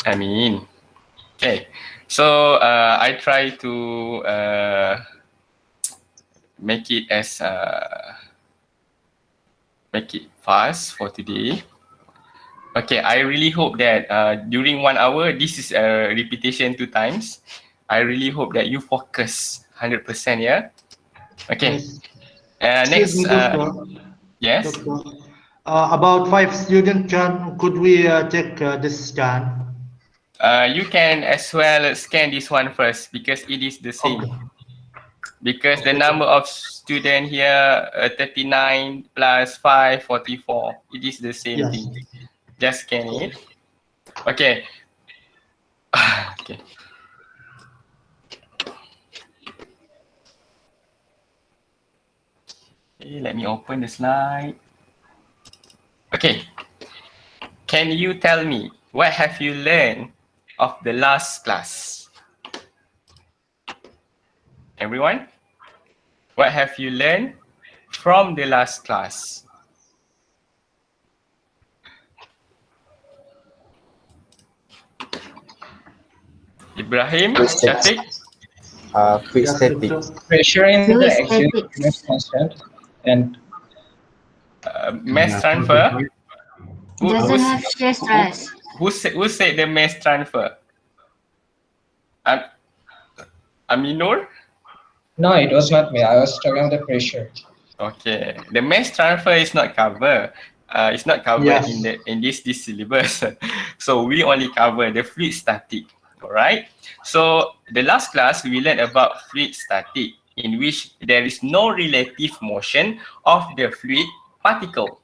Amin. Okay, so I try to make it fast for today. Okay, I really hope that during 1 hour, this is a repetition 2 times. I really hope that you focus 100%, yeah? Okay. Yes. Next, Excuse me, doctor. yes? Doctor. About 5 students, could we take this scan? You can as well scan this one first because it is the same. Okay. Because the Okay. number of student here 39 plus 5, 44. It is the same Yes. thing. Just scan it. Okay. Okay. Okay, let me open the slide. Okay. Can you tell me what have you learned of the last class? Everyone? What have you learned from the last class? Ibrahim, Shafiq? Fluid Yes, static. doctor. Pressure in the Fluid action statics. remains constant, and Mass transfer? Doesn't have shear stress. Who said the mass transfer? Aminur? no, it was not me. I was talking about the pressure. Okay, the mass transfer is not covered. It's not covered Yes. in this syllabus. So we only cover the fluid static. All right. So the last class we learned about fluid static, in which there is no relative motion of the fluid particle.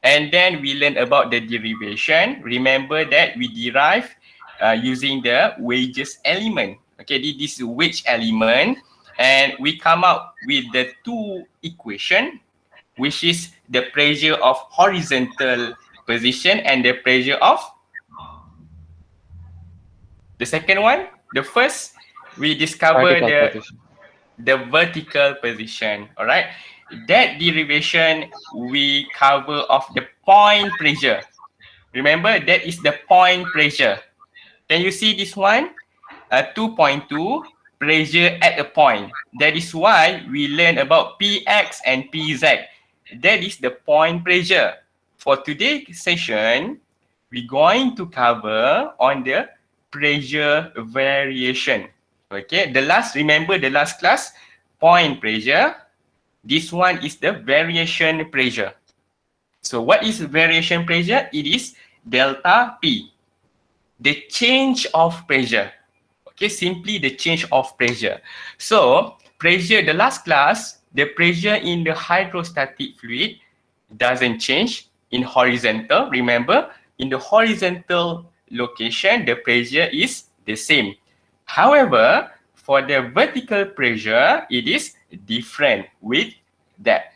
And then we learned about the derivation. Remember that we derive using the wages element. Okay, this is wage element, and we come up with the 2 equation, which is the pressure of horizontal position and the pressure of the second one. The first, we discover the vertical position. All right. That derivation we cover of the point pressure. Remember, that is the point pressure. Can you see this one? 2.2 pressure at a point. That is why we learn about Px and Pz. That is the point pressure. For today's session, we're going to cover on the pressure variation. Okay, remember the last class, point pressure. This one is the variation pressure. So what is variation pressure? It is delta P, the change of pressure. Okay, simply the change of pressure. So pressure, the last class, the pressure in the hydrostatic fluid doesn't change in horizontal. Remember, in the horizontal location, the pressure is the same. However, for the vertical pressure, it is different with that.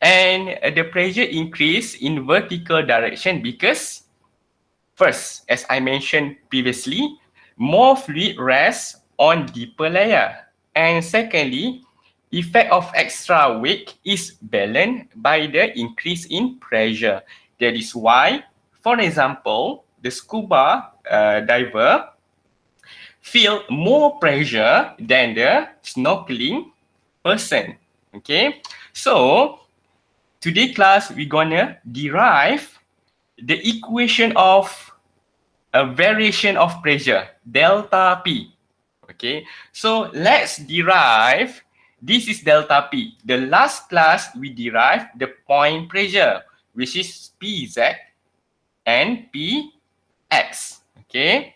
And the pressure increase in vertical direction because, first, as I mentioned previously, more fluid rests on deeper layer. And secondly, effect of extra weight is balanced by the increase in pressure. That is why, for example, the scuba diver feel more pressure than the snorkeling person. Okay, so today class we're gonna derive the equation of a variation of pressure, delta P. Okay, so let's derive, this is delta P. The last class we derived the point pressure, which is Pz and Px. Okay,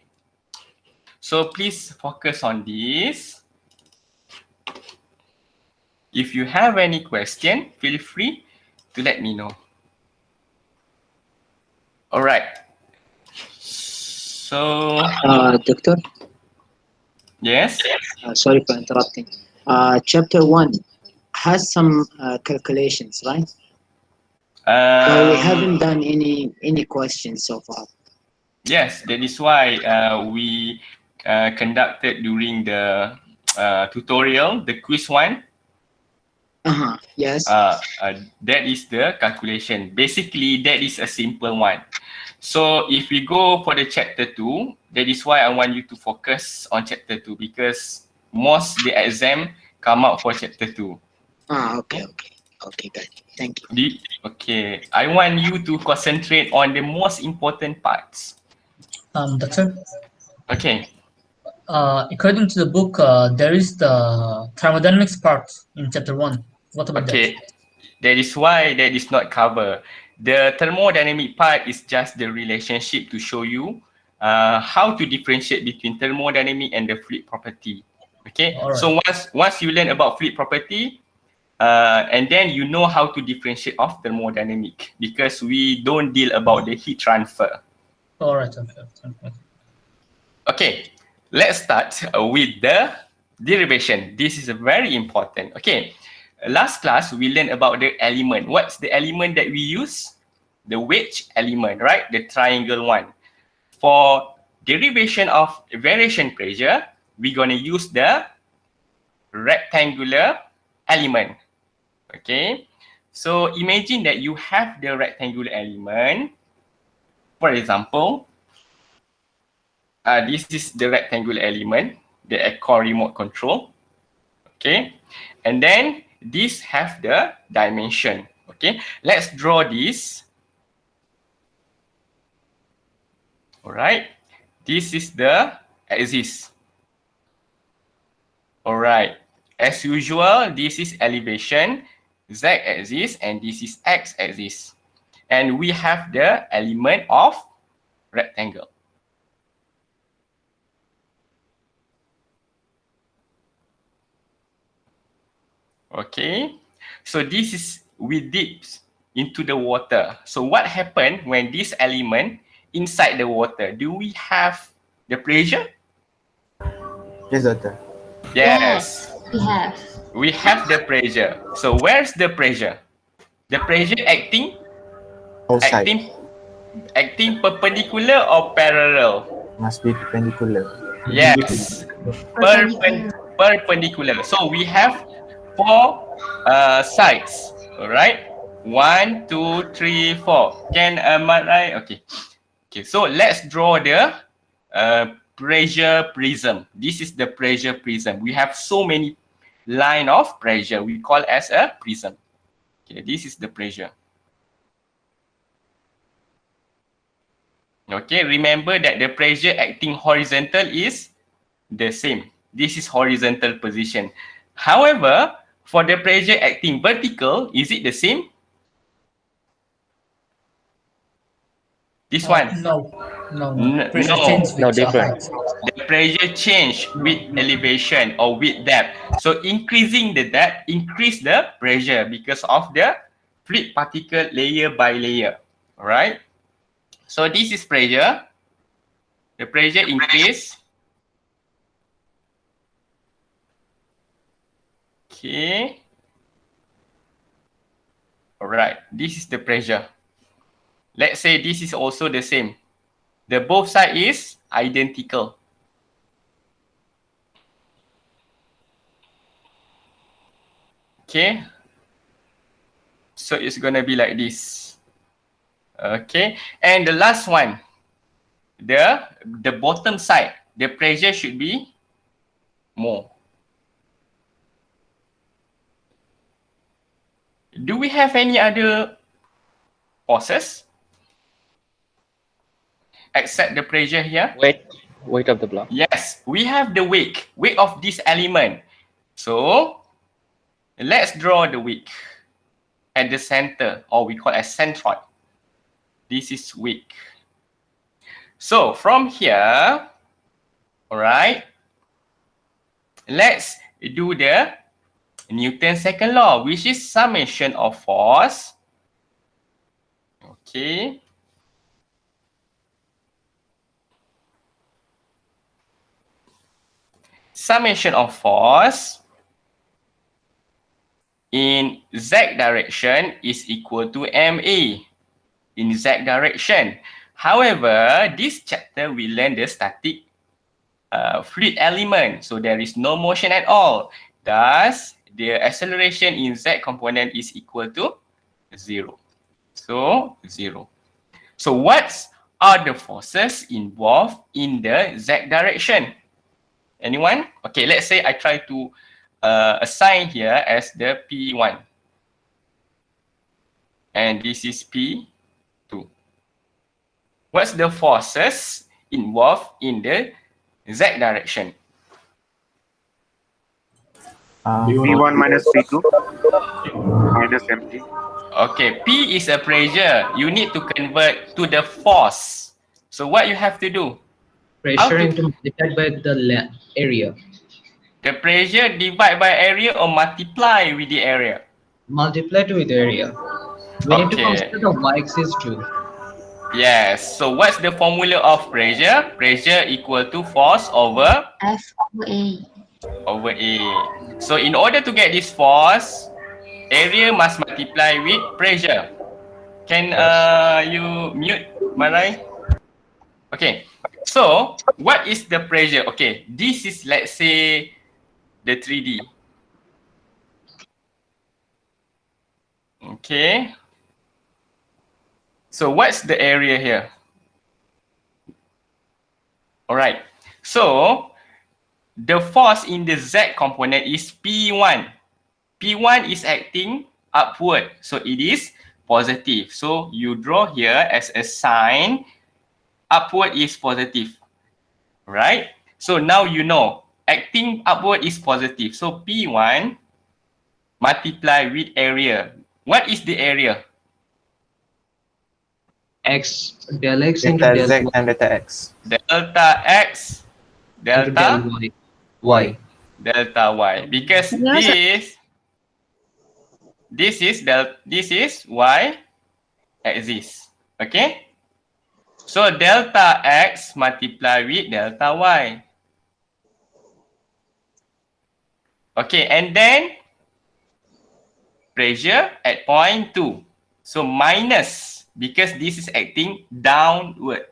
so please focus on this. If you have any question, feel free to let me know. All right. So, Doctor, yes. sorry for interrupting. Chapter 1 has some calculations, right? So we haven't done any questions so far. Yes, that is why we conducted during the tutorial, the quiz one. Yes. That is the calculation. Basically, that is a simple one. So if we go for the chapter 2, that is why I want you to focus on chapter 2 because most the exam come out for chapter 2. Okay, got it. Thank you. Okay, I want you to concentrate on the most important parts. Doctor, Okay. According to the book, there is the thermodynamics part in chapter 1. What about that? That is why that is not covered. The thermodynamic part is just the relationship to show you how to differentiate between thermodynamic and the fluid property. Okay, Alright. so once you learn about fluid property, and then you know how to differentiate of thermodynamic because we don't deal about the heat transfer. Alright, okay. Okay, let's start with the derivation. This is very important. Okay, last class we learned about the element. What's the element that we use? The wedge element, right? The triangle one. For derivation of variation pressure, we're going to use the rectangular element. Okay, so imagine that you have the rectangular element. For example, this is the rectangular element, the Echo remote control. Okay, and then this have the dimension. Okay, let's draw this. All right, this is the axis. All right, as usual, this is elevation, z-axis, and this is x-axis. And we have the element of rectangle. Okay, so this is we dip into the water. So what happened when this element inside the water? Do we have the pressure? Yes, doctor. Yes, we have. we have the pressure. So where's the pressure? The pressure acting Outside. acting perpendicular or parallel? Must be perpendicular. Yes, perpendicular. So we have 4 sides. All right, 1, 2, 3, 4. Am I right? Okay. So let's draw the pressure prism. This is the pressure prism. We have so many line of pressure. We call as a prism. Okay, this is the pressure. Okay, remember that the pressure acting horizontal is the same. This is horizontal position. However, for the pressure acting vertical, is it the same? This one? No. Pressure No. change with different. height. The pressure change with elevation or with depth. So increasing the depth increase the pressure because of the fluid particle layer by layer. All right. So this is pressure. The pressure increase. Okay. All right. This is the pressure. Let's say this is also the same. The both side is identical. Okay. So it's gonna be like this. Okay. And the last one, the bottom side, the pressure should be more. Do we have any other forces except the pressure here? Weight of the block. Yes, we have the weight of this element. So let's draw the weight at the center, or we call as centroid. This is weight. So from here, all right, let's do the Newton's second law, which is summation of force. Okay. Summation of force in z direction is equal to ma in z direction. However, this chapter we learn the static fluid element, so there is no motion at all. Thus, the acceleration in z component is equal to 0. So 0. So what's are the forces involved in the Z direction? Anyone? Okay, let's say I try to assign here as the P1. And this is P2. What's the forces involved in the Z direction? P1 minus P2 minus MG. Okay, P is a pressure. You need to convert to the force. So what you have to do? Pressure into multiplied by the area. The pressure divide by area or multiply with the area? Multiplied with the area. We need to consider the y-axis too. Yes. So what's the formula of pressure? Pressure equal to force over F over A. Over A. So in order to get this force, area must multiply with pressure. Can you mute, Marai? Okay. So what is the pressure? Okay, this is, let's say, the 3D. Okay. So what's the area here? All right. So the force in the Z component is P1. P1 is acting upward, so it is positive. So you draw here as a sign, upward is positive, right? So now you know, acting upward is positive. So P1 multiply with area. What is the area? X, del X into Delta del Z Y. and delta X. Delta X, Into delta del Y. Y. Delta Y. Because this is Y axis. Okay? So delta X multiply with delta Y. Okay, and then pressure at point 2. So minus, because this is acting downward.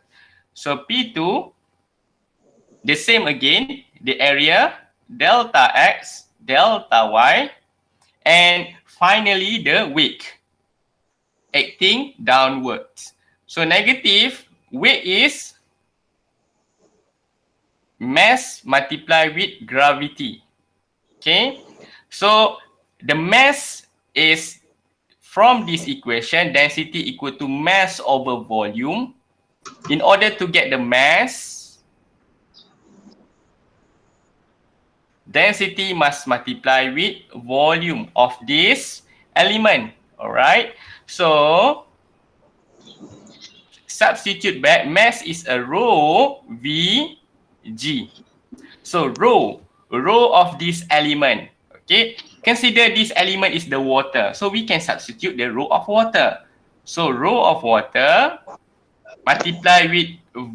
So P2, the same again, the area, delta X, delta Y, and finally the weight, acting downwards. So negative, weight is mass multiplied with gravity. Okay, so the mass is, from this equation, density equal to mass over volume. In order to get the mass, density must multiply with volume of this element. All right. So substitute back, mass is a rho Vg. So rho of this element. Okay. Consider this element is the water. So we can substitute the rho of water. So rho of water multiply with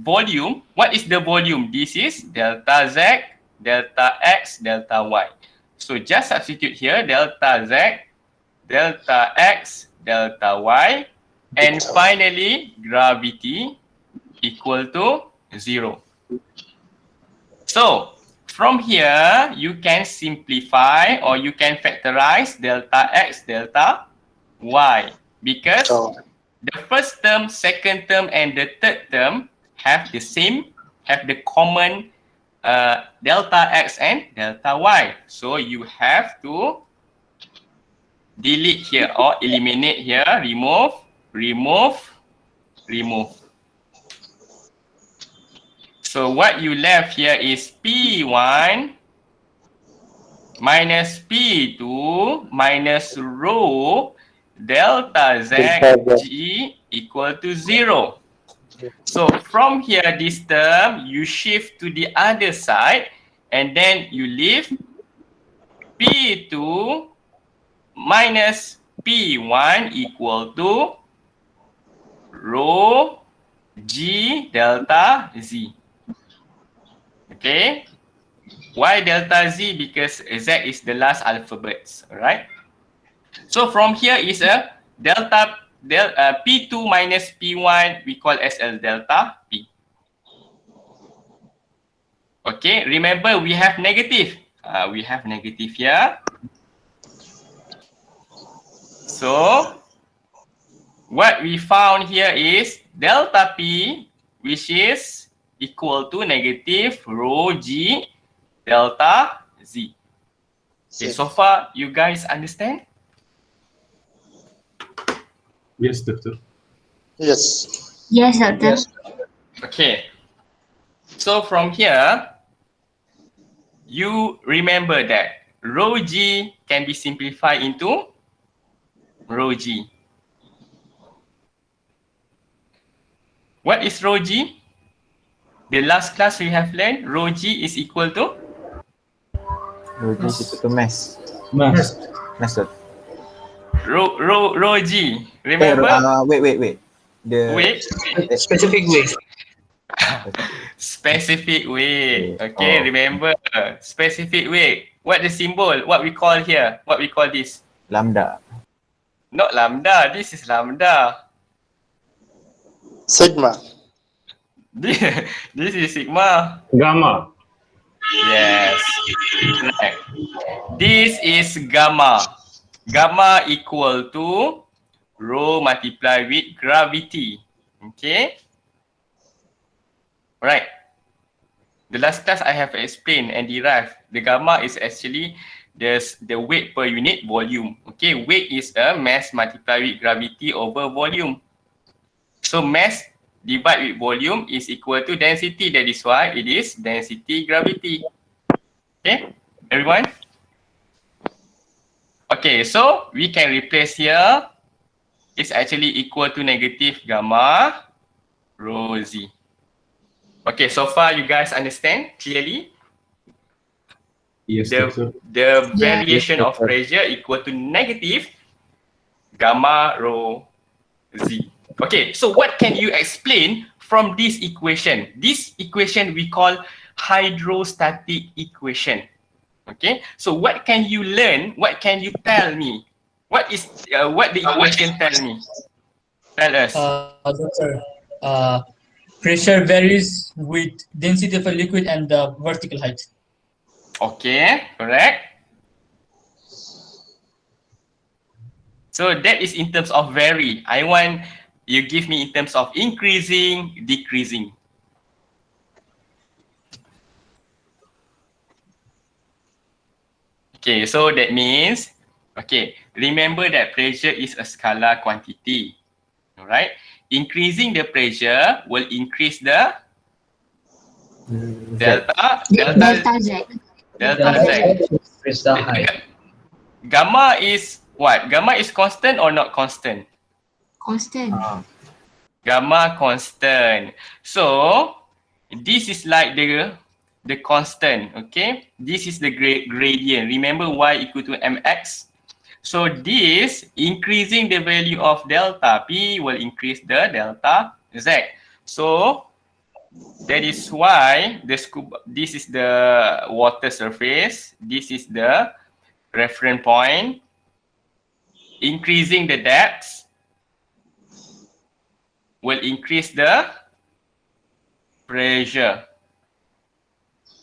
volume. What is the volume? This is delta Z, delta X, delta Y. So just substitute here delta Z, delta X, delta Y, and finally gravity equal to 0. So from here, you can simplify or you can factorize delta X, delta Y, because the first term, second term, and the third term have the common delta X and delta Y. So you have to delete here or eliminate here, remove. So what you left here is P1 minus P2 minus rho delta Zg equal to 0. So from here, this term, you shift to the other side and then you leave P2 minus P1 equal to rho G delta Z. Okay. Why delta Z? Because Z is the last alphabets. Alright. So from here is a P2 minus P1 we call as a delta P. Okay. Remember we have negative. We have negative here. So what we found here is delta P which is equal to negative rho G delta Z. Okay, so far you guys understand? Yes, doctor. Yes, doctor. Yes. Okay. So from here, you remember that rho G can be simplified into rho G. What is rho G? The last class we have learned, rho G is equal to? Rho G is equal to mass. Mass. Mass. Rho G. Remember? Wait. The Weight. Specific way. Specific weight. Okay, Oh. remember specific weight. What the symbol? What we call here? What we call this? Lambda. Not lambda. This is lambda. Sigma. This is sigma. Gamma. Yes. Correct. This is gamma. Gamma equal to rho multiplied with gravity. Okay. Right. The last class I have explained and derived. The gamma is actually the weight per unit volume. Okay, weight is a mass multiplied with gravity over volume. So mass divided with volume is equal to density. That is why it is density gravity. Okay, everyone? Okay, so we can replace here. It's actually equal to negative gamma rho Z. Okay, so far you guys understand clearly? Yes, doctor. The Yeah. variation Yes, of pressure equal to negative gamma rho Z. Okay, so what can you explain from this equation? This equation we call hydrostatic equation. Okay, so what can you learn? What can you tell me? What the equation tell me? Tell us. Doctor, pressure varies with density of a liquid and the vertical height. Okay, correct. So that is in terms of vary. I want you give me in terms of increasing, decreasing. Okay, so that means, okay, remember that pressure is a scalar quantity. Alright, increasing the pressure will increase the delta Z. Is the height. Gamma is what? Gamma is constant or not constant? Constant. Gamma constant. So this is like the constant. Okay, this is the gradient. Remember y equal to mx. So this increasing the value of delta p will increase the delta z. So that is why this is the water surface. This is the reference point. Increasing the depth will increase the pressure.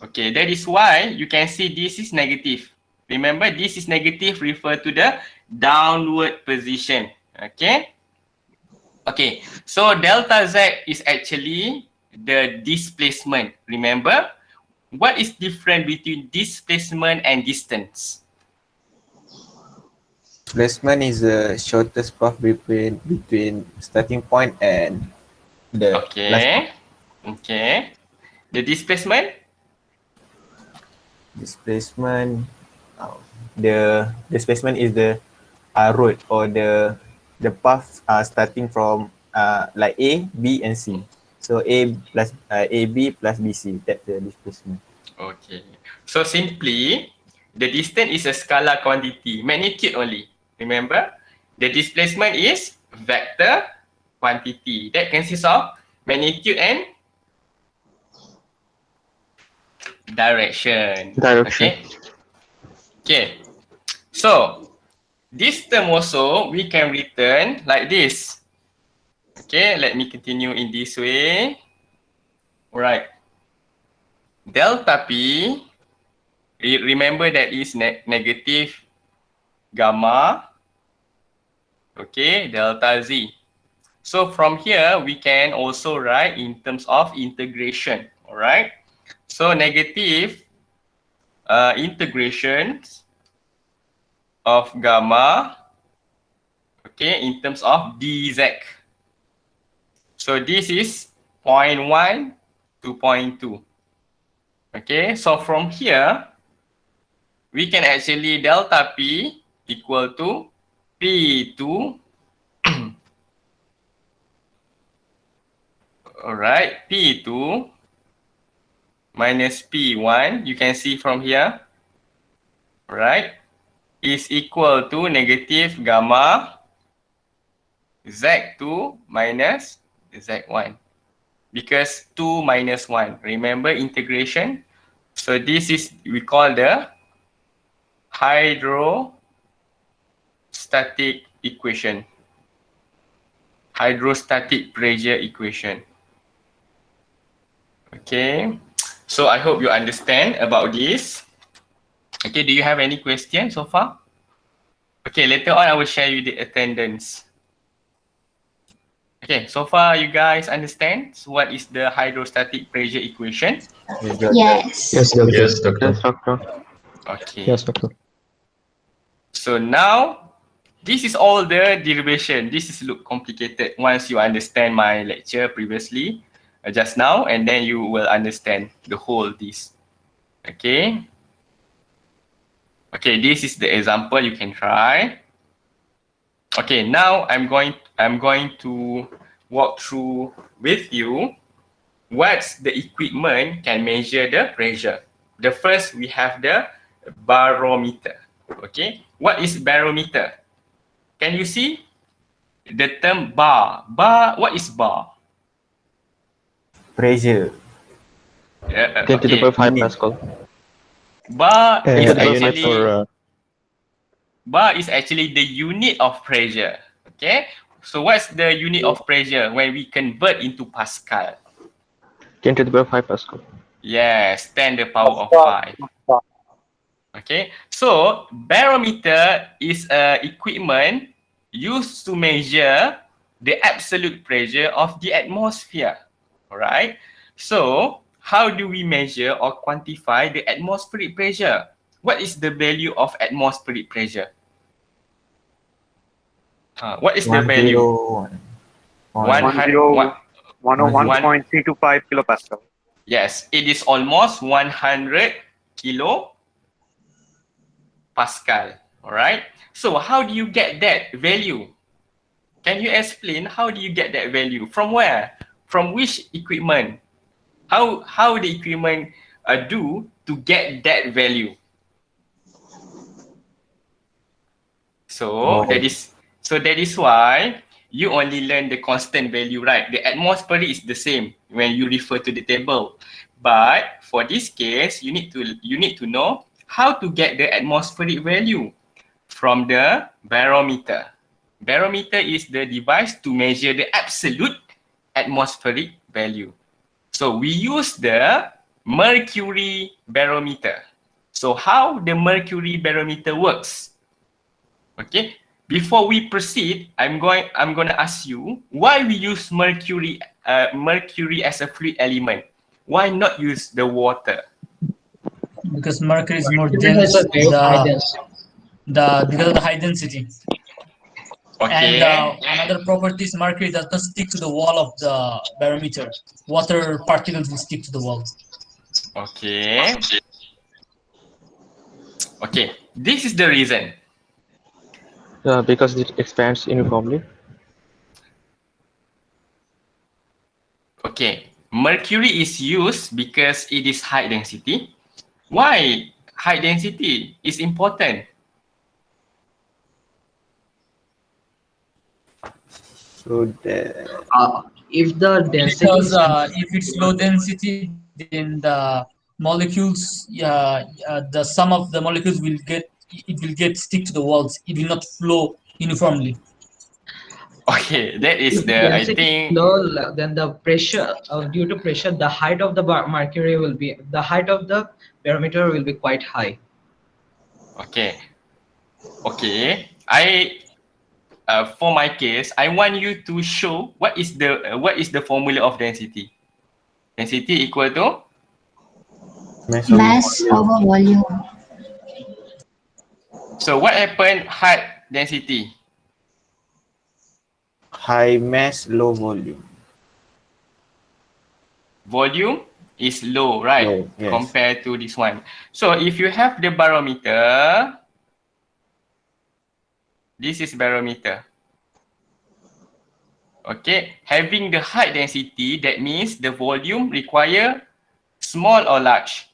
Okay, that is why you can see this is negative. Remember, this is negative refer to the downward position. Okay. Okay, so delta Z is actually the displacement. Remember, what is different between displacement and distance? Displacement is the shortest path between starting point and the last Okay. Okay. The displacement? displacement. The displacement is the road or the path starting from like A, B, and C. So AB plus BC. That's the displacement. Okay. So simply, the distance is a scalar quantity, magnitude only. Remember, the displacement is vector quantity that consists of magnitude and direction. Okay. Okay. So this term also we can return like this. Okay, let me continue in this way. Alright. Delta P, remember that is negative gamma. Okay, delta Z. So from here, we can also write in terms of integration, all right? So negative integration of gamma, okay, in terms of dz. So this is 0.1 to 0.2. Okay, so from here, we can actually delta P equal to P2. Alright, P2 minus P1, you can see from here, right, is equal to negative gamma Z2 minus Z1. Because 2 minus 1, remember integration? So this is, we call the hydrostatic equation. Hydrostatic pressure equation. Okay, so I hope you understand about this. Okay, do you have any questions so far? Okay, later on I will share you the attendance. Okay, so far you guys understand what is the hydrostatic pressure equation? Yes. Yes, doctor. Yes, doctor. Okay. Yes, doctor. So now, this is all the derivation. This is look complicated once you understand my lecture previously, just now, and then you will understand the whole this. Okay. Okay, this is the example you can try. Okay, now I'm going to walk through with you what's the equipment can measure the pressure. The first we have the barometer. Okay, what is barometer? Can you see the term bar? Bar, what is bar? Pressure. 10 to the Okay. power 5 Pascal. Bar is A unit actually for bar is actually the unit of pressure. Okay. So what's the unit of pressure when we convert into Pascal? 10 to the power 5 Pascal. Yes, 10 to the power of 5. Okay. So barometer is a equipment used to measure the absolute pressure of the atmosphere. All right. So how do we measure or quantify the atmospheric pressure? What is the value of atmospheric pressure? What is the value? 101.325 kilopascal. Yes, it is almost 100 kilopascal. All right. So how do you get that value? Can you explain how do you get that value? From where? From which equipment? How the equipment do to get that value? So that is why you only learn the constant value, right? The atmospheric is the same when you refer to the table. But for this case, you need to know how to get the atmospheric value from the barometer. Barometer is the device to measure the absolute atmospheric value. So we use the mercury barometer. So how the mercury barometer works? Okay, before we proceed, I'm going to ask you why we use mercury as a fluid element. Why not use the water? Because mercury is more Mercury dense. has a very high density. Because of the high density. Okay. And another property is mercury does not stick to the wall of the barometer. Water particles will stick to the wall. Okay. Okay, this is the reason. Because it expands uniformly. Okay, mercury is used because it is high density. Why high density is important? So that If the density Because is if it's low density, then the molecules, the sum of the molecules will get stick to the walls. It will not flow uniformly. Okay, that is if the, I density is think, low, then the pressure due to pressure, the height of the mercury will be the height of the barometer will be quite high. okay. Okay, I for my case, I want you to show what is the formula of density. Density equal to Mass over volume. So what happened height density? High mass, low volume. Volume is low, right? Low, yes. Compared to this one. So if you have the barometer, this is barometer. Okay, having the high density, that means the volume require small or large?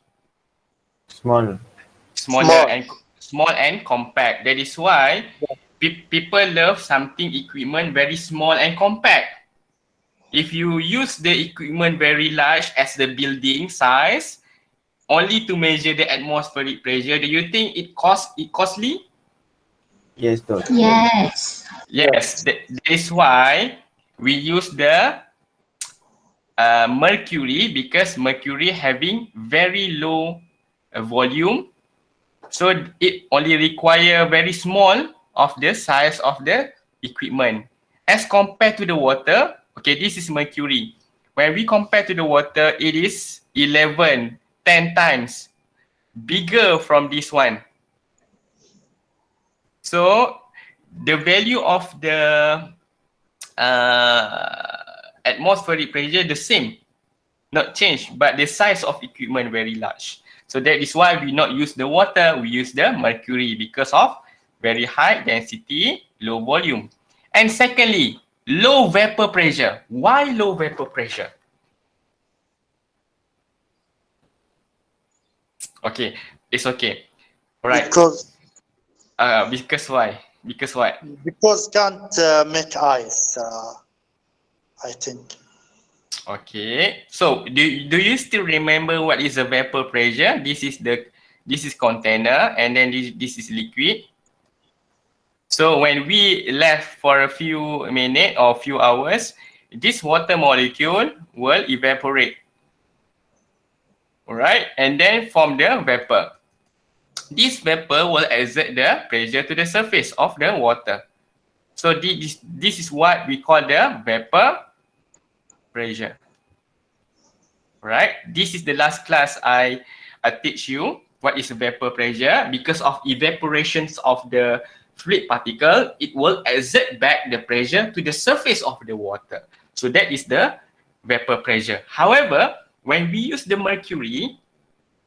Small. Small and compact. That is why people love something equipment very small and compact. If you use the equipment very large as the building size, only to measure the atmospheric pressure, do you think it costly? Yes, doctor. Yes. Yes, that is why we use the mercury, because mercury having very low volume, so it only require very small of the size of the equipment. As compared to the water, okay, this is mercury. When we compare to the water, it is 10 times bigger from this one. So the value of the atmospheric pressure the same, not change, but the size of equipment very large. So that is why we not use the water, we use the mercury because of very high density, low volume. And secondly, low vapor pressure. Why low vapor pressure? Okay, it's okay. All right. Because why? Because what? Because can't make ice, I think. Okay. So do you still remember what is the vapor pressure? This is container, and then this is liquid. So when we left for a few minutes or few hours, this water molecule will evaporate. All right, and then form the vapor. This vapor will exert the pressure to the surface of the water. So this is what we call the vapor pressure. Right? This is the last class I teach you what is vapor pressure. Because of evaporations of the fluid particle, it will exert back the pressure to the surface of the water. So that is the vapor pressure. However, when we use the mercury,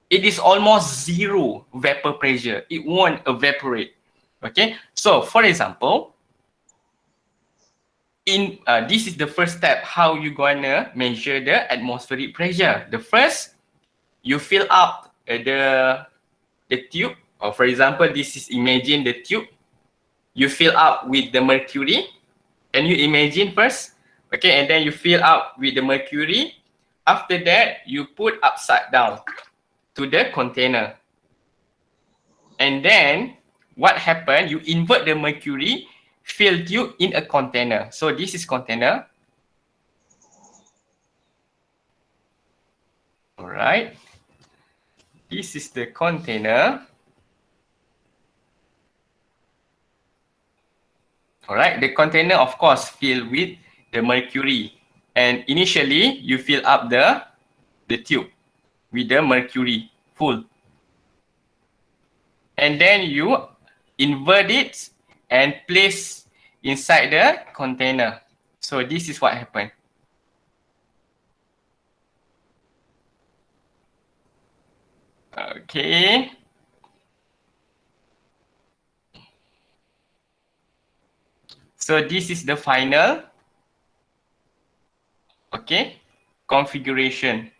it is almost zero vapor pressure. It won't evaporate. Okay. So for example, this is the first step how you gonna measure the atmospheric pressure. The first, you fill up the tube, or for example, this is, imagine the tube. You fill up with the mercury. Can you imagine first? Okay, and then you fill up with the mercury. After that, you put upside down to the container. And then what happened? You invert the mercury, fill tube in a container. So this is container. All right. This is the container. All right. The container, of course, filled with the mercury. And initially, you fill up the tube with the mercury full. And then you invert it and place inside the container. So this is what happened. Okay. So this is the final, okay, configuration.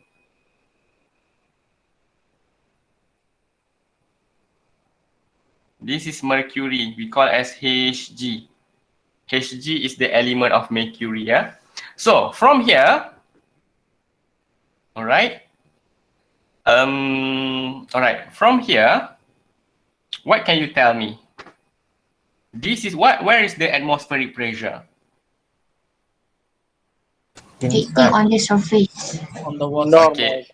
This is mercury, we call as Hg. Hg is the element of mercury, yeah? So from here, all right, from here, what can you tell me? This is what, where is the atmospheric pressure? Acting on the surface. On the water. Okay.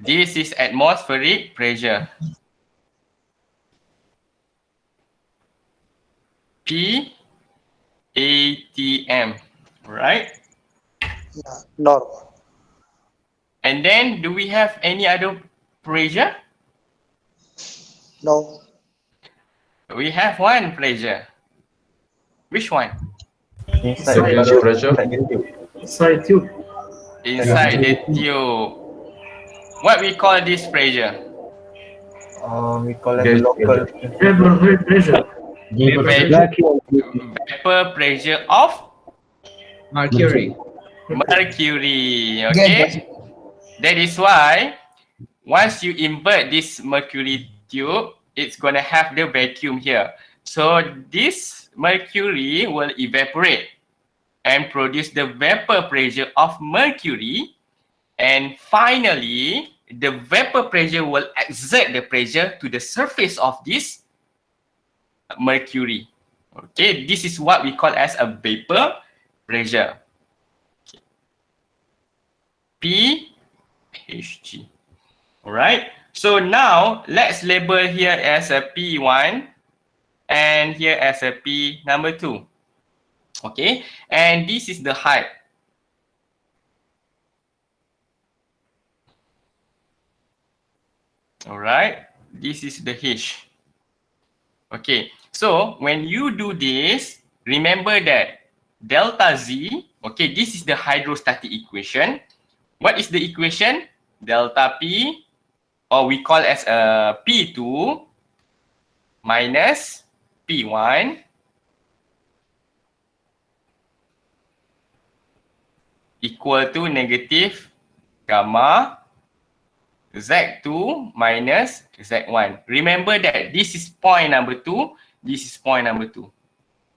This is atmospheric pressure. P atm, right? Yeah, normal. And then do we have any other pressure? No. We have one pressure. Which one? Inside Secondary pressure. Inside tube. Inside the tube. What we call this pressure? We call it local pressure. Vapor pressure of Mercury. mercury. Okay. That is why once you invert this mercury tube, it's gonna have the vacuum here. So this mercury will evaporate and produce the vapor pressure of mercury. And finally, the vapor pressure will exert the pressure to the surface of this mercury. Okay, this is what we call as a vapor pressure. Okay. PHG. Alright, so now let's label here as a P1 and here as a P number 2. Okay, and this is the height. Alright, this is the H. Okay, so when you do this, remember that delta Z, okay, this is the hydrostatic equation. What is the equation? Delta P, or we call as a P2 minus P1 equal to negative gamma Z2 minus Z1. Remember that this is point number 2, this is point number 2.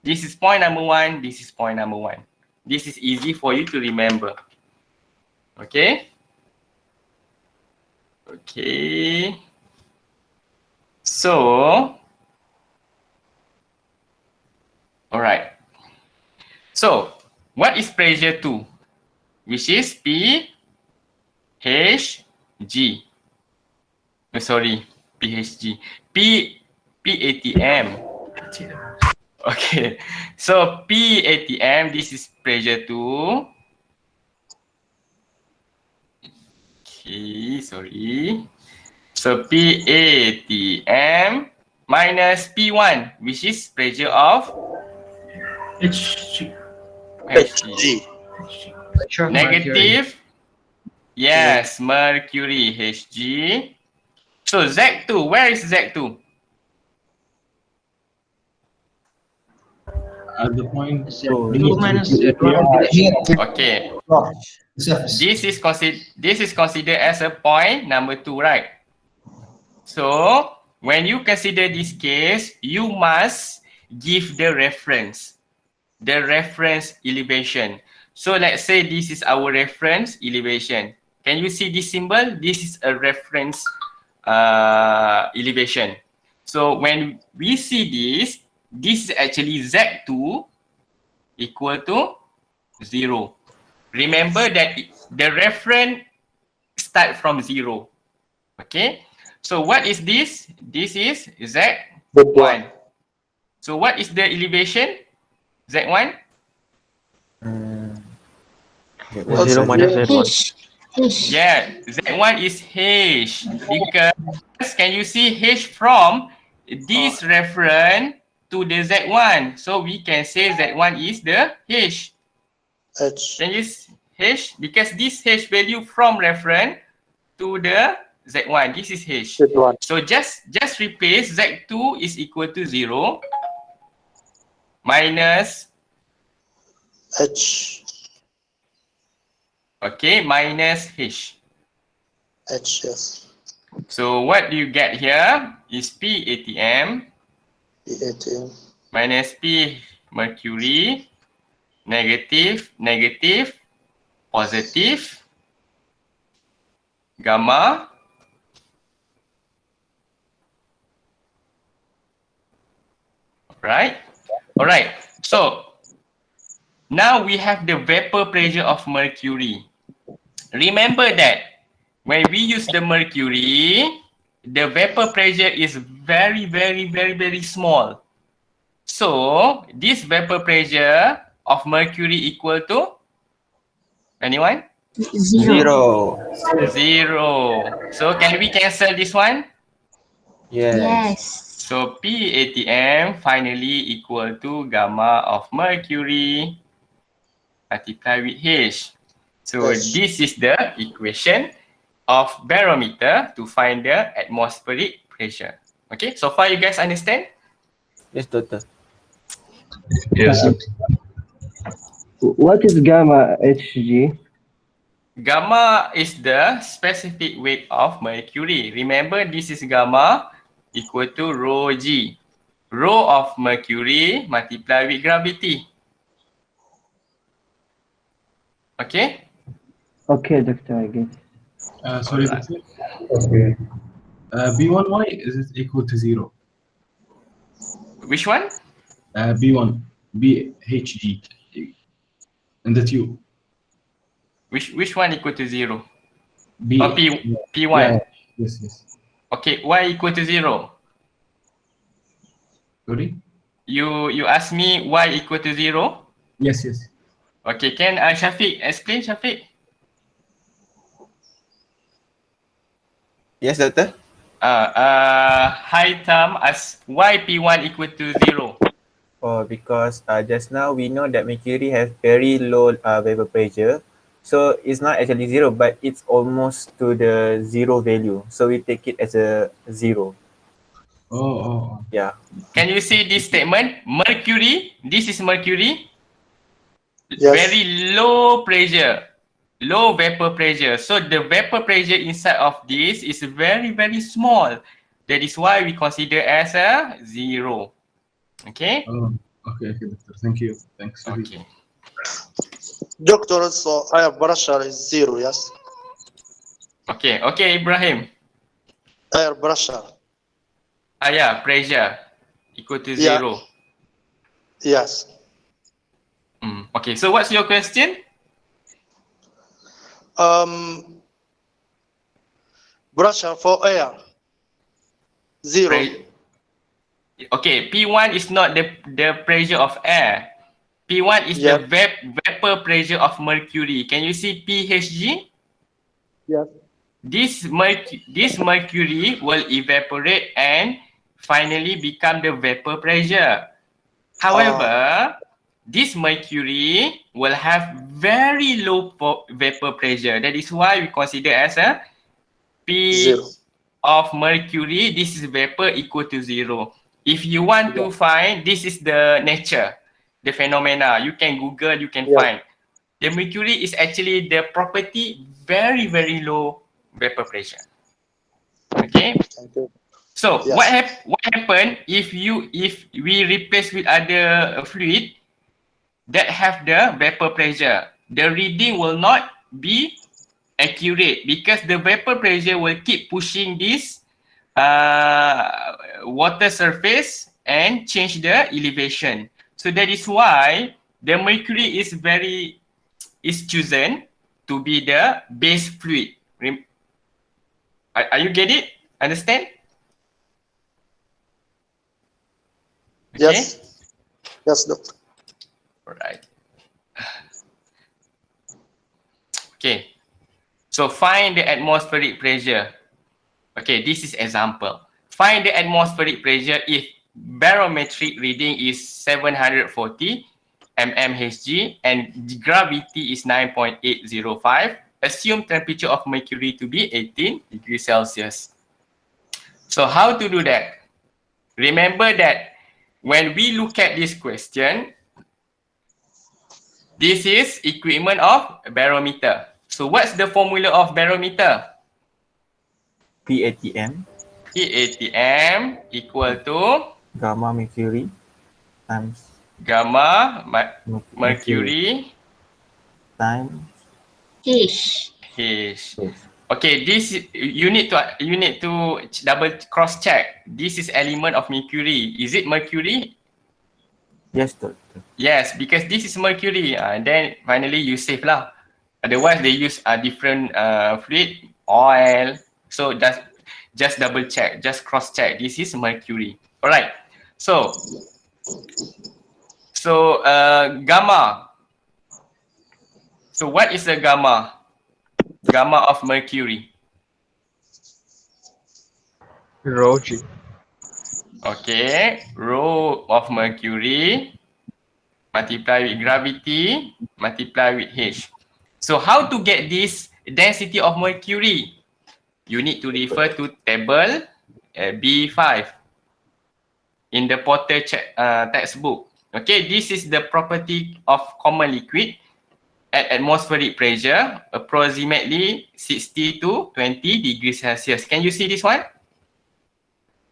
This is point number 1, this is point number 1. This is easy for you to remember. Okay? Okay. So, alright. So, what is pressure 2? Which is P H G. Oh, sorry, PHG. PATM. Okay, so PATM, this is pressure 2. Okay, sorry. So PATM minus P1, which is pressure of HG. HG. Negative. Yes, mercury, Hg. So Z2, where is Z2? At the point. Z2 minus Z1. Okay. This is considered as a point number 2, right? So when you consider this case, you must give the reference elevation. So let's say this is our reference elevation. Can you see this symbol? This is a reference elevation. So when we see this is actually Z2 equal to 0. Remember that the reference start from 0. Okay. So what is this? This is Z1. So what is the elevation? Z1? 0 minus Z1. Yeah, Z1 is H because can you see H from this reference to the Z1? So we can say Z1 is the H. Can you see H? Because this H value from reference to the Z1. This is H. Z1. So just replace Z2 is equal to 0 minus H. Okay, minus H. H, yes. So what do you get here is PATM PATM minus P mercury, negative, negative, positive, gamma, right? All right. So now we have the vapor pressure of mercury. Remember that when we use the mercury, the vapor pressure is very, very, very, very small. So this vapor pressure of mercury equal to anyone? Zero. Zero. So can we cancel this one? Yes. So P ATM finally equal to gamma of mercury multiplied with H. So H. this is the equation of barometer to find the atmospheric pressure. Okay, so far you guys understand? Yes, doctor. Yes. What is gamma Hg? Gamma is the specific weight of mercury. Remember, this is gamma equal to rho g. Rho of mercury multiplied with gravity. Okay? Okay, doctor, I get. Sorry, Alright. doctor. Okay. B1y is it equal to 0? Which one? B1, BHG in the tube. Which one equal to 0? B. Oh, P1. Yeah. Yes. Okay, y equal to 0. Sorry? You ask me y equal to 0? Yes. Okay, can Shafiq explain, Shafiq? Yes, doctor. High term as y P1 equal to 0. Oh, because just now we know that mercury has very low vapor pressure. So it's not actually zero, but it's almost to the zero value. So we take it as a zero. Oh. Yeah. Can you see this statement? Mercury, this is mercury. Yes. Very low pressure, low vapor pressure. So the vapor pressure inside of this is very, very small. That is why we consider as a 0. Okay? Oh, okay, doctor. Thank you. Thanks. Okay. Doctor, so air pressure is 0, yes? Okay, Ibrahim. Air pressure. Yeah, pressure equal to 0. Yes. Okay, so what's your question? Pressure for air. 0. Okay, P1 is not the pressure of air. P1 is the vapor pressure of mercury. Can you see PHG? Yes. This mercury will evaporate and finally become the vapor pressure. However, this mercury will have very low vapor pressure. That is why we consider as a P 0. of mercury, this is vapor equal to 0. If you want to find, this is the nature, the phenomena. You can Google, you can find. The mercury is actually the property very, very low vapor pressure. Okay. So what happen if we replace with other fluid that have the vapor pressure? The reading will not be accurate because the vapor pressure will keep pushing this water surface and change the elevation. So that is why the mercury is chosen to be the base fluid. Are you get it? Understand? Okay? Yes, doctor. Alright. Okay. So find the atmospheric pressure. Okay, this is example. Find the atmospheric pressure if barometric reading is 740 mmHg and gravity is 9.805. Assume temperature of mercury to be 18 degrees Celsius. So how to do that? Remember that when we look at this question, this is equipment of barometer. So what's the formula of barometer? PATM. PATM equal to gamma mercury times gamma mercury times H. Okay, this you need to double cross check. This is element of mercury. Is it mercury? Yes, doctor. Yes, because this is mercury. Then finally you save lah. Otherwise they use a different fluid, oil. So just double check, just cross check. This is mercury. Alright. So So gamma. So what is the gamma? Gamma of mercury. Rho G. Okay, rho of mercury multiply with gravity multiply with H. So how to get this density of mercury? You need to refer to table B5 in the Porter textbook. Okay, this is the property of common liquid at atmospheric pressure approximately 60 to 20 degrees Celsius. Can you see this one?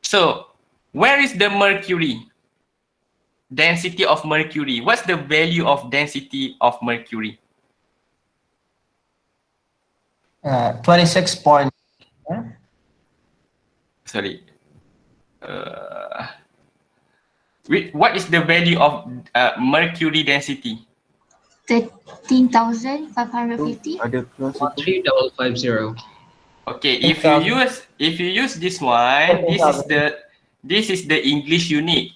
So, where is the mercury? Density of mercury. What's the value of density of mercury? 26 point. Sorry. What is the value of mercury density? 13,550. 3550. Okay, if you use this one, this is the English unit.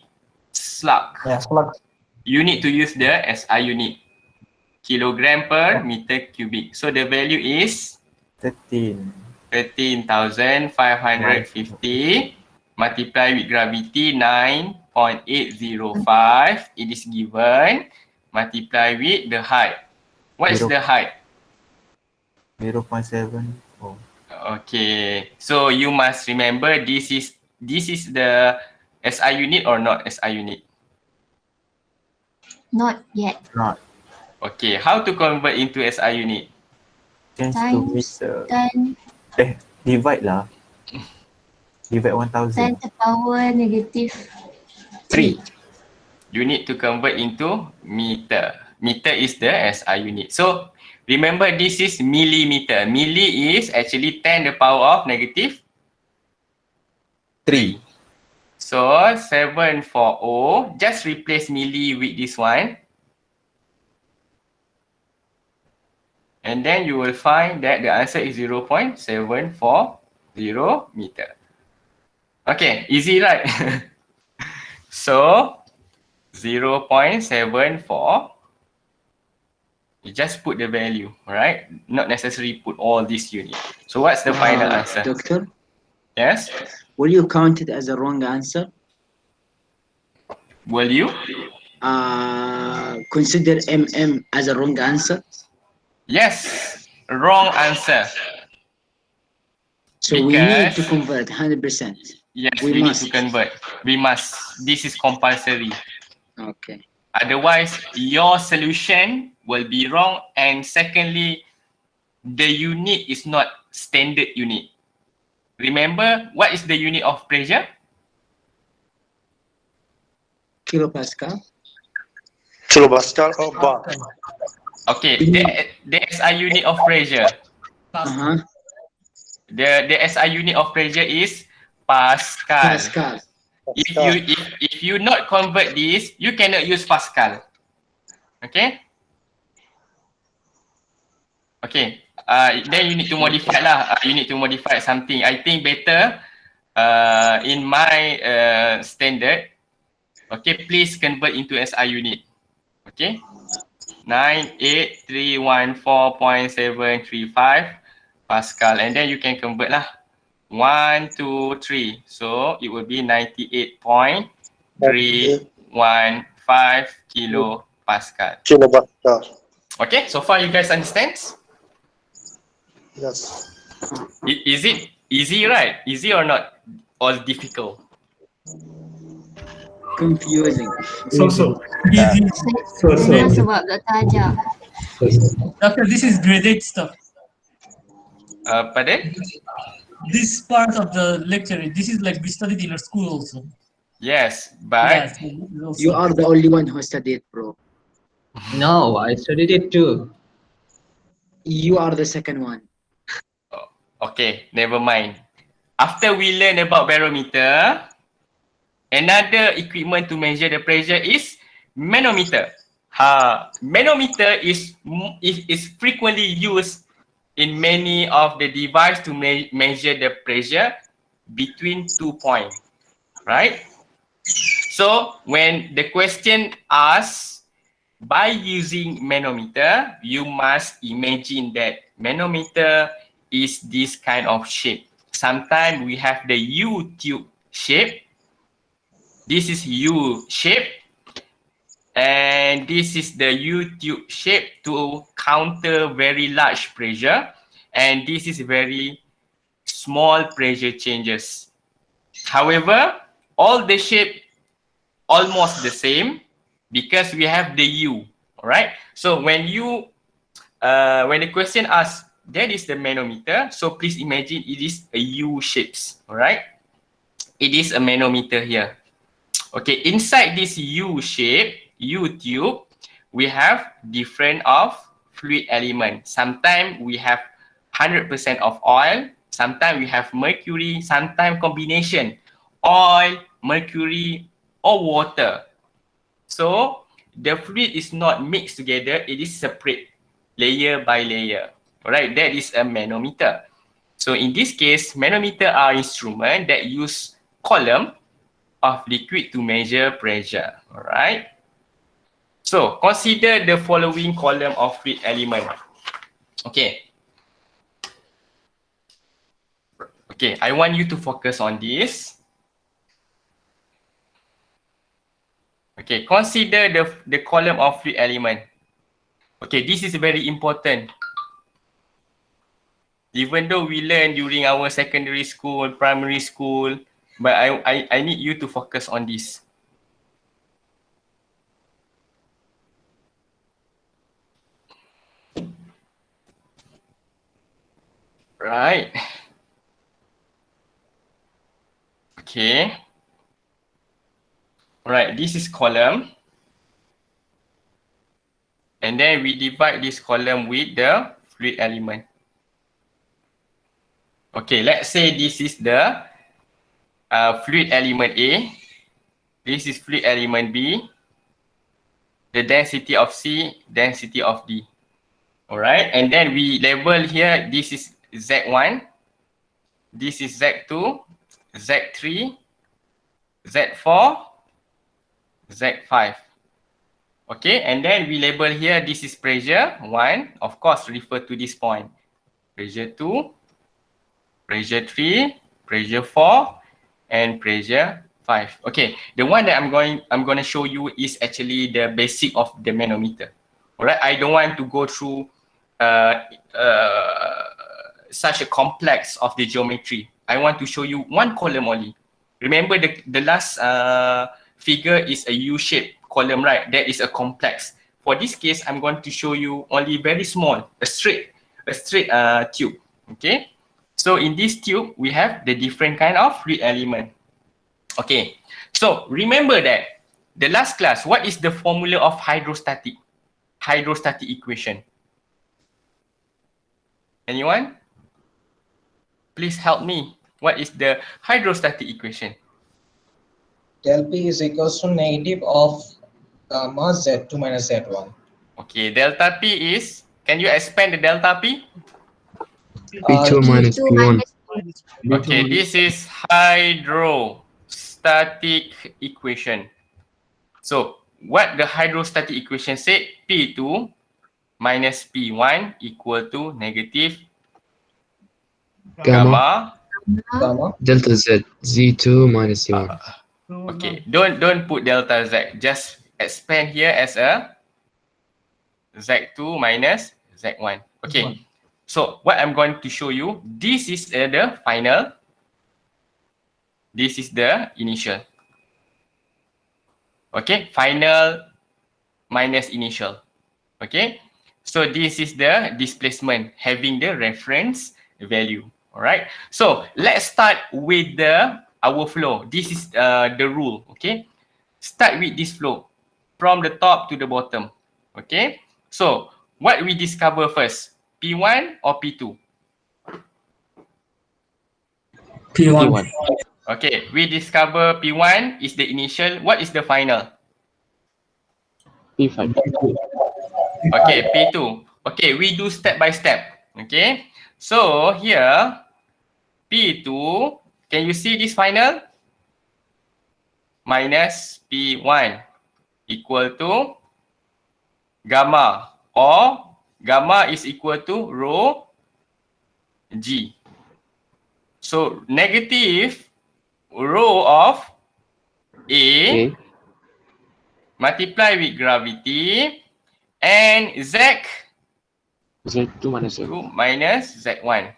Slug. Yeah, slug. You need to use the SI unit. Kilogram per meter cubic. So the value is 13,550 multiply with gravity 9.805. It is given. Multiply with the height. What is the height? 0.7. Okay. So you must remember this is the SI unit or not SI unit? Not yet. Not. Okay. How to convert into SI unit? Change to Times meter. 10. Divide lah. Divide 1000. 10 to power negative 3. You need to convert into meter. Meter is the SI unit. So remember this is millimeter. Milli is actually 10 to the power of negative 3. So 740. Just replace milli with this one. And then you will find that the answer is 0.740 meter. Okay, easy, right? So 0.74. You just put the value, right? Not necessarily put all this unit. So what's the final answer? Doctor? Yes? Will you count it as a wrong answer? Will you? Consider MM as a wrong answer? Yes, wrong answer. So we need to convert 100%. Yes, we need to convert. We must. This is compulsory. Okay. Otherwise, your solution will be wrong. And secondly, the unit is not standard unit. Remember, what is the unit of pressure? Kilopascal. Kilopascal or bar? Okay, the SI unit of pressure. The SI unit of pressure is Pascal. Pascal. If you not convert this, you cannot use Pascal. Okay? Okay. Then you need to modify lah. You need to modify something. I think better in my standard. Okay, please convert into SI unit. Okay. 98314.735 Pascal, and then you can convert lah. 1, 2, 3. So it will be 98.315 kilopascal. Kilopascal. Okay, so far you guys understand? Yes. Is it easy, right? Easy or not? Or difficult? Confusing. So. Sebab Dr. ajar. Doctor, this is grade 8 stuff. Pardon? This part of the lecture, this is like we studied in our school also. Yes, but you are the only one who studied, bro. No, I studied it too. You are the second one. Okay, never mind. After we learn about barometer, another equipment to measure the pressure is manometer. Manometer is frequently used in many of the devices to measure the pressure between 2 points, right? So when the question asks by using manometer, you must imagine that manometer is this kind of shape. Sometimes we have the U-tube shape. This is U shape. And this is the U-tube shape to counter very large pressure. And this is very small pressure changes. However, all the shape almost the same because we have the U, all right? So when the question asks, that is the manometer, so please imagine it is a U shapes, all right? It is a manometer here. Okay, inside this U shape, U tube, we have different of fluid element. Sometimes we have 100% of oil, sometimes we have mercury, sometimes combination oil, mercury, or water. So the fluid is not mixed together, it is separate layer by layer. Alright, that is a manometer. So in this case, manometer are instrument that use column of liquid to measure pressure. Alright. So consider the following column of fluid element. Okay. Okay, I want you to focus on this. Okay, consider the column of fluid element. Okay, this is very important. Even though we learn during our secondary school, primary school, but I need you to focus on this. Right. Okay. Alright, this is column. And then we divide this column with the fluid element. Okay, let's say this is the fluid element A. This is fluid element B. The density of C, density of D. Alright, and then we label here, this is Z1. This is Z2, Z3, Z4, Z5. Okay, and then we label here, this is pressure 1, of course refer to this point. Pressure 2, pressure 3, pressure 4, and pressure 5. Okay, the one that I'm going to show you is actually the basic of the manometer. Alright, I don't want to go through such a complex of the geometry. I want to show you one column only. Remember the last figure is a U-shaped column, right? That is a complex. For this case, I'm going to show you only very small, a straight tube. Okay. So in this tube, we have the different kind of fluid element. Okay. So remember that the last class, what is the formula of hydrostatic equation? Anyone? Please help me. What is the hydrostatic equation? Del P is equals to negative of gamma Z2 minus Z1. Okay, delta P is, can you expand the delta P? P2 minus P1. Okay, this is hydrostatic equation. So, what the hydrostatic equation said, P2 minus P1 equal to negative gamma Delta Z. Z2 minus Z1. Okay, don't put delta Z. Just expand here as a Z2 minus Z1. Okay. So what I'm going to show you, this is the final. This is the initial. Okay, final minus initial. Okay, so this is the displacement having the reference value. All right. So let's start with our flow. This is the rule. Okay, start with this flow from the top to the bottom. Okay. So what we discover first? P1 or P2? P1. Okay, we discover P1 is the initial. What is the final? P5. Okay, P2. Okay, we do step by step. Okay, so here P2, can you see this final? minus P1 equal to gamma, or gamma is equal to rho G. So negative rho of A multiply with gravity and Z2 minus Z1. minus Z1.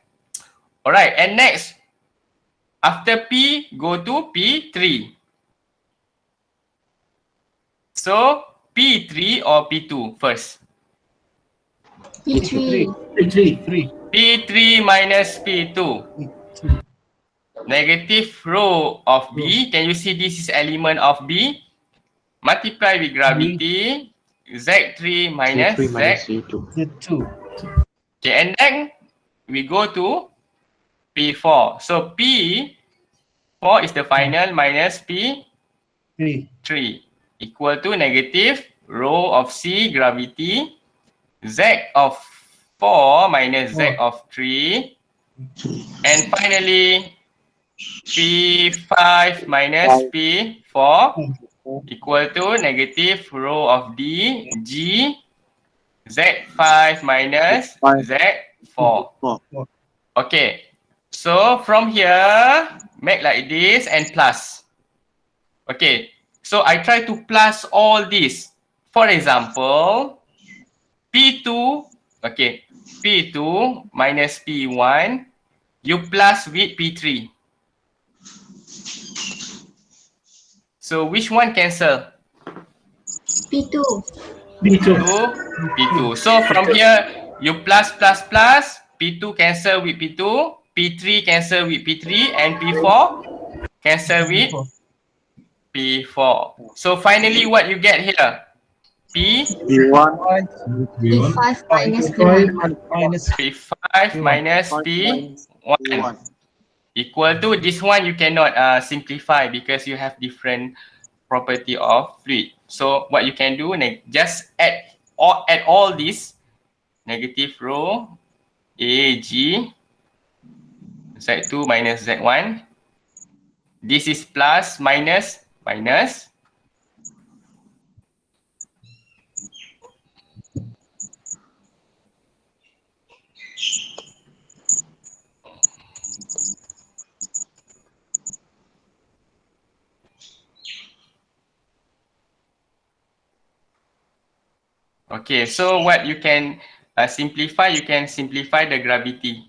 Alright, and next, after P, go to P3. So P3 or P2 first? P3. P3 minus P2. Negative rho of B. Can you see this is element of B? Multiply with gravity. Z3 minus Z3 minus Z2. Z2. Okay, and then we go to P4. So P4 is the final minus P3 equal to negative rho of C gravity Z of 4 minus Z of 3, and finally P5 minus P4 equal to negative rho of D G Z5 minus Z4. Okay, so from here make like this and plus. Okay, so I try to plus all this. For example, P2, okay, P2 minus P1, you plus with P3. So which one cancel? P2. P2. So from here, you plus, P2 cancel with P2, P3 cancel with P3, and P4 cancel with P4. So finally, what you get here? P1 P5 minus P1. P5 minus P1 equal to this one. You cannot simplify because you have different property of fluid. So what you can do, just add all this negative rho AG Z2 minus Z1. This is plus minus minus. Okay, so what you can simplify, you can simplify the gravity.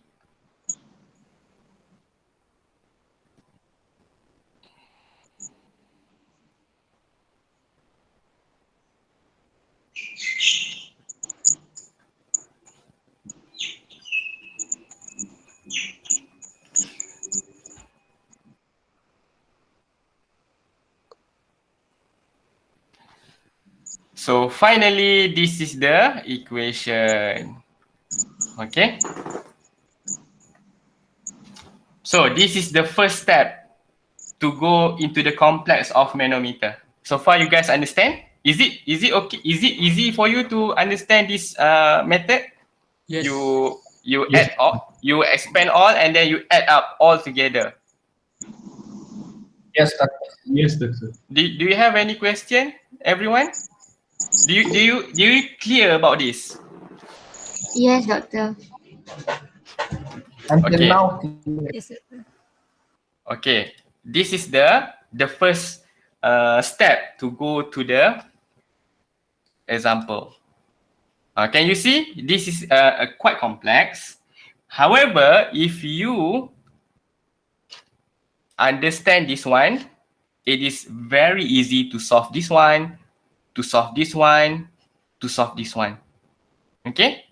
So finally, this is the equation. Okay. So this is the first step to go into the complex of manometer. So far, you guys understand? Is it okay? Is it easy for you to understand this method? Yes. You add all, you expand all, and then you add up all together. Yes, doctor. Yes, doctor. Do you have any question, everyone? Do you clear about this? Yes, doctor. Until Okay. now. Yes, sir. Okay, this is the first step to go to the example. Can you see? This is quite complex. However, if you understand this one, it is very easy to solve this one, to solve this one, to solve this one. Okay?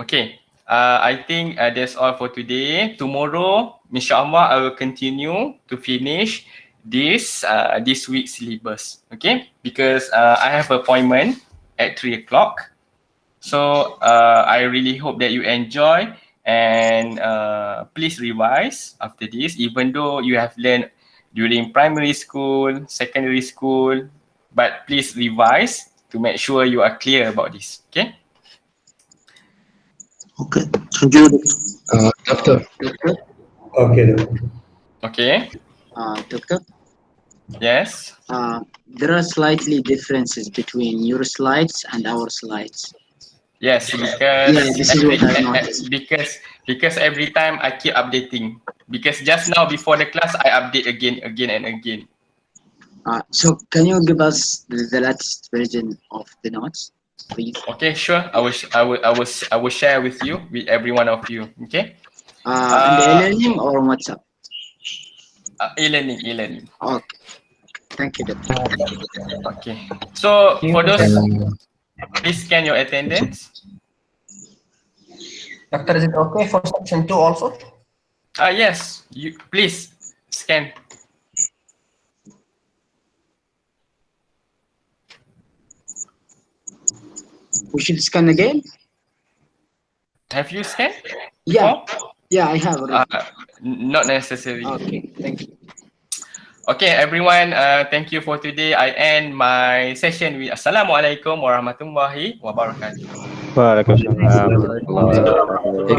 Okay. I think that's all for today. Tomorrow, inshallah, I will continue to finish this week's syllabus. Okay? Because I have appointment at 3 o'clock. So I really hope that you enjoy, and please revise after this, even though you have learned during primary school, secondary school, but please revise to make sure you are clear about this. Okay? Okay, thank you. Doctor. Okay, doctor. Okay. Doctor, Yes. there are slightly differences between your slides and our slides. Yes, because Yeah, this is what I noticed. because every time I keep updating. Because just now before the class I update again and again. So can you give us the latest version of the notes, please? Okay, sure. I will share with you, with every one of you. Okay. And the e-learning or WhatsApp? E-learning. Okay. Thank you, Doctor. Okay. So for those, please scan your attendance. Doctor, is it okay for section 2 also? Yes. You please scan. We should scan again? Have you scanned? Yeah. Before? Yeah, I have already. Not necessary. Okay, thank you. Okay, everyone. Thank you for today. I end my session with Assalamualaikum warahmatullahi wabarakatuh. Waalaikumsalam warahmatullahi wabarakatuh.